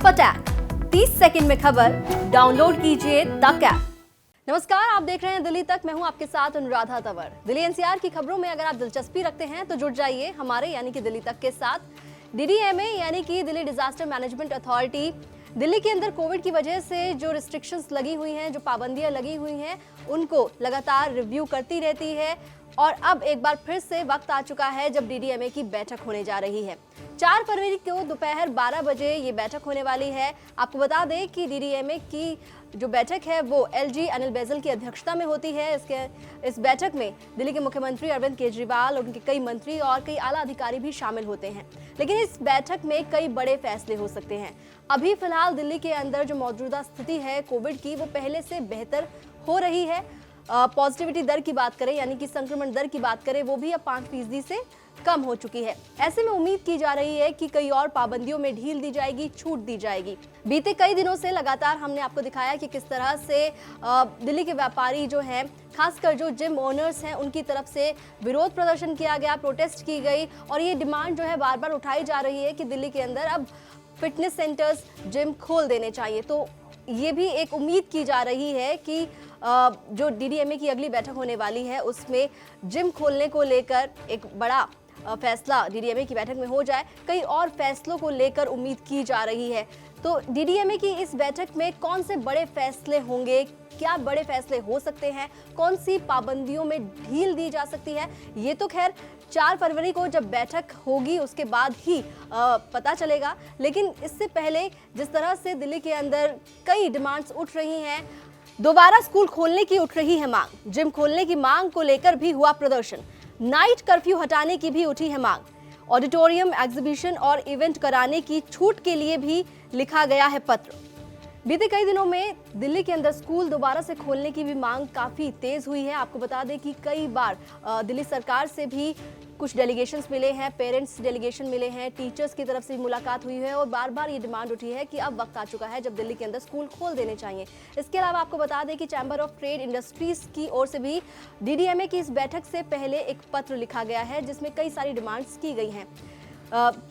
फटाक 30 सेकंड में खबर डाउनलोड कीजिए तक ऐप। नमस्कार, आप देख रहे हैं दिल्ली तक। मैं हूं आपके साथ अनुराधा तंवर। दिल्ली एनसीआर की खबरों में अगर आप दिलचस्पी रखते हैं तो जुड़ जाइए हमारे यानी कि दिल्ली तक के साथ। डीडीएमए यानी कि Delhi disaster management authority Delhi के अंदर कोविड की वजह से जो रिस्ट्रिक्शंस लगी हुई हैं, जो पाबंदियां लगी हुई हैं, उनको लगातार रिव्यू करती रहती है। और अब एक बार फिर से वक्त आ चुका है जब डीडीएमए की बैठक होने जा रही है। 4 फरवरी को दोपहर 12 बजे ये बैठक होने वाली है। आपको बता दें कि डीडीएमए की जो बैठक है वो एलजी अनिल बैजल की अध्यक्षता में होती है। इस बैठक में दिल्ली के मुख्यमंत्री अरविंद केजरीवाल, उनके कई मंत्री और कई आला अधिकारी भी शामिल होते हैं। लेकिन इस बैठक में कई बड़े फैसले हो सकते हैं। अभी फिलहाल दिल्ली के अंदर जो मौजूदा स्थिति है कोविड की, वो पहले से बेहतर हो रही है। पॉजिटिविटी दर की बात करें यानी कि संक्रमण दर की बात करें, वो भी अब 5% से कम हो चुकी है। ऐसे में उम्मीद की जा रही है कि कई और पाबंदियों में ढील दी जाएगी, छूट दी जाएगी। बीते कई दिनों से लगातार हमने आपको दिखाया कि किस तरह से दिल्ली के व्यापारी जो हैं, खासकर जो जिम ओनर्स हैं, उनकी तरफ से विरोध प्रदर्शन किया गया, प्रोटेस्ट की गई और ये डिमांड जो है बार बार उठाई जा रही है कि दिल्ली के अंदर अब फिटनेस सेंटर्स, जिम खोल देने चाहिए। तो ये भी एक उम्मीद की जा रही है कि जो डीडीएमए की अगली बैठक होने वाली है उसमें जिम खोलने को लेकर एक बड़ा फैसला डीडीएमए की बैठक में हो जाए। कई और फैसलों को लेकर उम्मीद की जा रही है। तो डीडीएमए की इस बैठक में कौन से बड़े फैसले होंगे, क्या बड़े फैसले हो सकते हैं, कौन सी पाबंदियों में ढील दी जा सकती है, ये तो खैर 4 फरवरी को जब बैठक होगी उसके बाद ही पता चलेगा। लेकिन इससे पहले जिस तरह से दिल्ली के अंदर कई डिमांड्स उठ रही हैं, दोबारा स्कूल खोलने की उठ रही है मांग, जिम खोलने की मांग को लेकर भी हुआ प्रदर्शन, नाइट कर्फ्यू हटाने की भी उठी है मांग, ऑडिटोरियम, एग्जीबिशन और इवेंट कराने की छूट के लिए भी लिखा गया है पत्र। बीते कई दिनों में दिल्ली के अंदर स्कूल दोबारा से खोलने की भी मांग काफी तेज हुई है। आपको बता दें कि कई बार दिल्ली सरकार से भी कुछ डेलीगेशंस मिले हैं, पेरेंट्स डेलीगेशन मिले हैं, टीचर्स की तरफ से मुलाकात हुई है और बार बार ये डिमांड उठी है कि अब वक्त आ चुका है जब दिल्ली के अंदर स्कूल खोल देने चाहिए। इसके अलावा आपको बता दें कि चैम्बर ऑफ ट्रेड इंडस्ट्रीज की ओर से भी डीडीएमए की इस बैठक से पहले एक पत्र लिखा गया है जिसमें कई सारी डिमांड्स की गई हैं।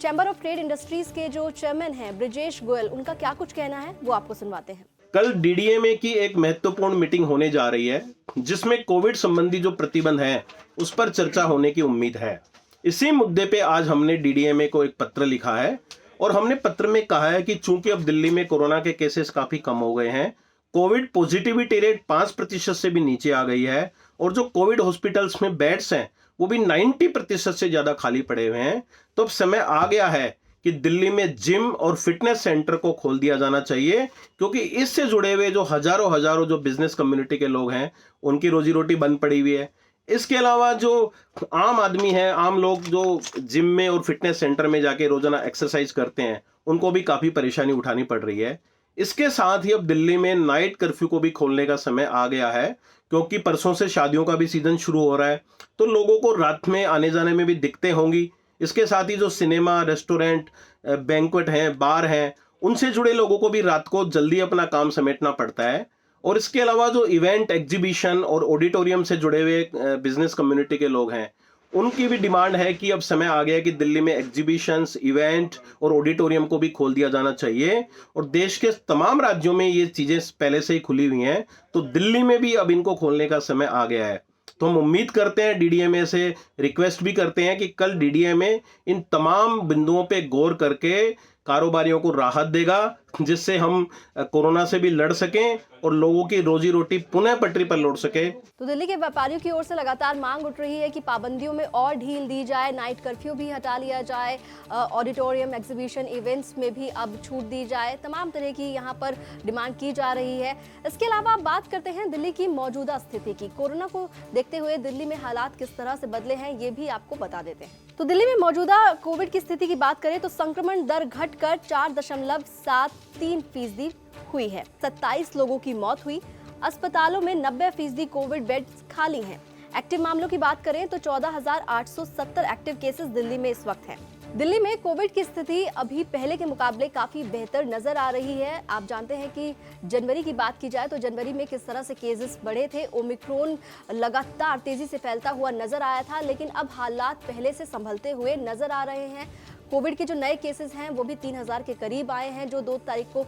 चैम्बर ऑफ ट्रेड इंडस्ट्रीज के जो चेयरमैन हैं ब्रिजेश गोयल, उनका क्या कुछ कहना है वो आपको सुनवाते हैं। कल डीडीएमए की एक महत्वपूर्ण मीटिंग होने जा रही है जिसमें कोविड संबंधी जो प्रतिबंध हैं उस पर चर्चा होने की उम्मीद है। इसी मुद्दे पे आज हमने डीडीएमए को एक पत्र लिखा है और हमने पत्र में कहा है कि चूंकि अब दिल्ली में कोरोना के केसेस काफी कम हो गए हैं, कोविड पॉजिटिविटी रेट 5% से भी नीचे आ गई है और जो कोविड हॉस्पिटल्स में बेड्स हैं वो भी 90% से ज्यादा खाली पड़े हुए हैं, तो अब समय आ गया है कि दिल्ली में जिम और फिटनेस सेंटर को खोल दिया जाना चाहिए, क्योंकि इससे जुड़े हुए जो हजारों जो बिजनेस कम्युनिटी के लोग हैं उनकी रोजी रोटी बंद पड़ी हुई है। इसके अलावा जो आम आदमी है, आम लोग जो जिम में और फिटनेस सेंटर में जाके रोजाना एक्सरसाइज करते हैं, उनको भी काफी परेशानी उठानी पड़ रही है। इसके साथ ही अब दिल्ली में नाइट कर्फ्यू को भी खोलने का समय आ गया है, क्योंकि परसों से शादियों का भी सीजन शुरू हो रहा है, तो लोगों को रात में आने जाने में भी दिक्कतें होंगी। इसके साथ ही जो सिनेमा, रेस्टोरेंट, बैंक्वेट हैं, बार हैं, उनसे जुड़े लोगों को भी रात को जल्दी अपना काम समेटना पड़ता है। और इसके अलावा जो इवेंट, एग्जीबिशन और ऑडिटोरियम से जुड़े हुए बिजनेस कम्युनिटी के लोग हैं, उनकी भी डिमांड है कि अब समय आ गया कि दिल्ली में एग्जीबिशंस, इवेंट और ऑडिटोरियम को भी खोल दिया जाना चाहिए। और देश के तमाम राज्यों में ये चीजें पहले से ही खुली हुई हैं, तो दिल्ली में भी अब इनको खोलने का समय आ गया है। तो हम उम्मीद करते हैं, डीडीएमए से रिक्वेस्ट भी करते हैं कि कल डीडीएमए इन तमाम बिंदुओं पे गौर करके कारोबारियों को राहत देगा, जिससे हम कोरोना से भी लड़ सकें और लोगों की रोजी रोटी पुनः पटरी पर लौट सके। तो दिल्ली के व्यापारियों की ओर से लगातार मांग उठ रही है कि पाबंदियों में और ढील दी जाए, नाइट कर्फ्यू भी हटा लिया जाए, ऑडिटोरियम, एग्जीबिशन, इवेंट्स में भी अब छूट दी जाए। तमाम तरह की यहाँ पर डिमांड की जा रही है। इसके अलावा आप बात करते हैं दिल्ली की मौजूदा स्थिति की। कोरोना को देखते हुए दिल्ली में हालात किस तरह से बदले हैं ये भी आपको बता देते हैं। तो दिल्ली में मौजूदा कोविड की स्थिति की बात करें तो संक्रमण दर घटकर 4.73% हुई है। 27 लोगों की मौत हुई। अस्पतालों में 90% कोविड बेड्स खाली हैं। एक्टिव मामलों की बात करें तो 14,870 एक्टिव केसेस दिल्ली में इस वक्त हैं। दिल्ली में कोविड की स्थिति अभी पहले के मुकाबले काफी बेहतर नजर आ रही है। आप जानते हैं कि जनवरी की बात की जाए तो जनवरी में किस तरह से केसेस बढ़े थे। ओमिक्रॉन लगातार तेजी से फैलता हुआ नजर आया था, लेकिन अब हालात पहले से संभलते हुए नजर आ रहे हैं। कोविड के जो नए केसेस हैं वो भी 3000 के करीब आए हैं, जो 2 तारीख को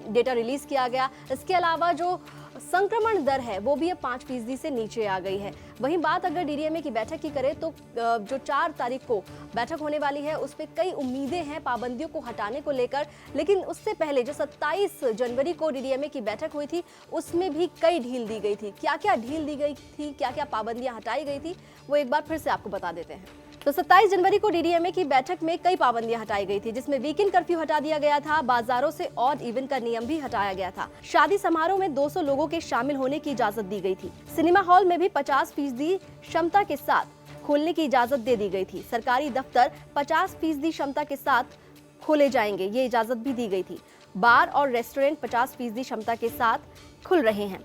डेटा रिलीज किया गया। इसके अलावा जो संक्रमण दर है वो भी अब 5% से नीचे आ गई है। वहीं बात अगर डीडीएमए की बैठक की करें तो जो 4 तारीख को बैठक होने वाली है उस पर कई उम्मीदें हैं पाबंदियों को हटाने को लेकर, लेकिन उससे पहले जो 27 जनवरी को डीडीएमए की बैठक हुई थी उसमें भी कई ढील दी गई थी। क्या क्या ढील दी गई थी, क्या क्या पाबंदियां हटाई गई थी, वो एक बार फिर से आपको बता देते हैं। तो 27 जनवरी को डीडीएमए की बैठक में कई पाबंदियां हटाई गई थी, जिसमें वीकेंड कर्फ्यू हटा दिया गया था, बाजारों से ऑड इवन का नियम भी हटाया गया था, शादी समारोह में 200 लोगों के शामिल होने की इजाजत दी गई थी, सिनेमा हॉल में भी 50% क्षमता के साथ खोलने की इजाजत दे दी गई थी, सरकारी दफ्तर 50% क्षमता के साथ खोले जाएंगे, ये इजाजत भी दी गई थी, बार और रेस्टोरेंट 50% क्षमता के साथ खुल रहे हैं।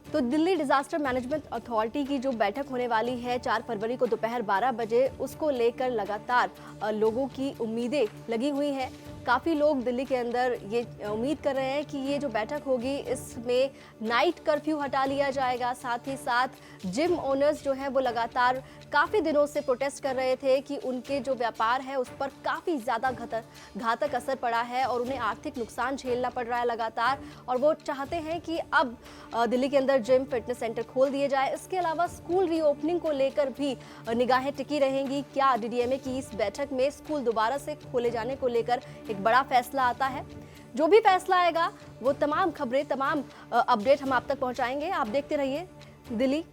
तो दिल्ली डिजास्टर मैनेजमेंट अथॉरिटी की जो बैठक होने वाली है 4 फरवरी को दोपहर 12 बजे, उसको लेकर लगातार लोगों की उम्मीदें लगी हुई हैं। काफ़ी लोग दिल्ली के अंदर ये उम्मीद कर रहे हैं कि ये जो बैठक होगी इसमें नाइट कर्फ्यू हटा लिया जाएगा। साथ ही साथ जिम ओनर्स जो हैं वो लगातार काफ़ी दिनों से प्रोटेस्ट कर रहे थे कि उनके जो व्यापार है उस पर काफ़ी ज़्यादा घातक असर पड़ा है और उन्हें आर्थिक नुकसान झेलना पड़ रहा है लगातार, और वो चाहते हैं कि अब दिल्ली के अंदर जिम फिटनेस सेंटर खोल दिए जाए। इसके अलावा स्कूल रीओपनिंग को लेकर भी निगाहें टिकी रहेंगी। क्या डीडीएमए की इस बैठक में स्कूल दोबारा से खोले जाने को लेकर एक बड़ा फैसला आता है? जो भी फैसला आएगा वो तमाम खबरें, तमाम अपडेट हम आप तक पहुंचाएंगे। आप देखते रहिए दिल्ली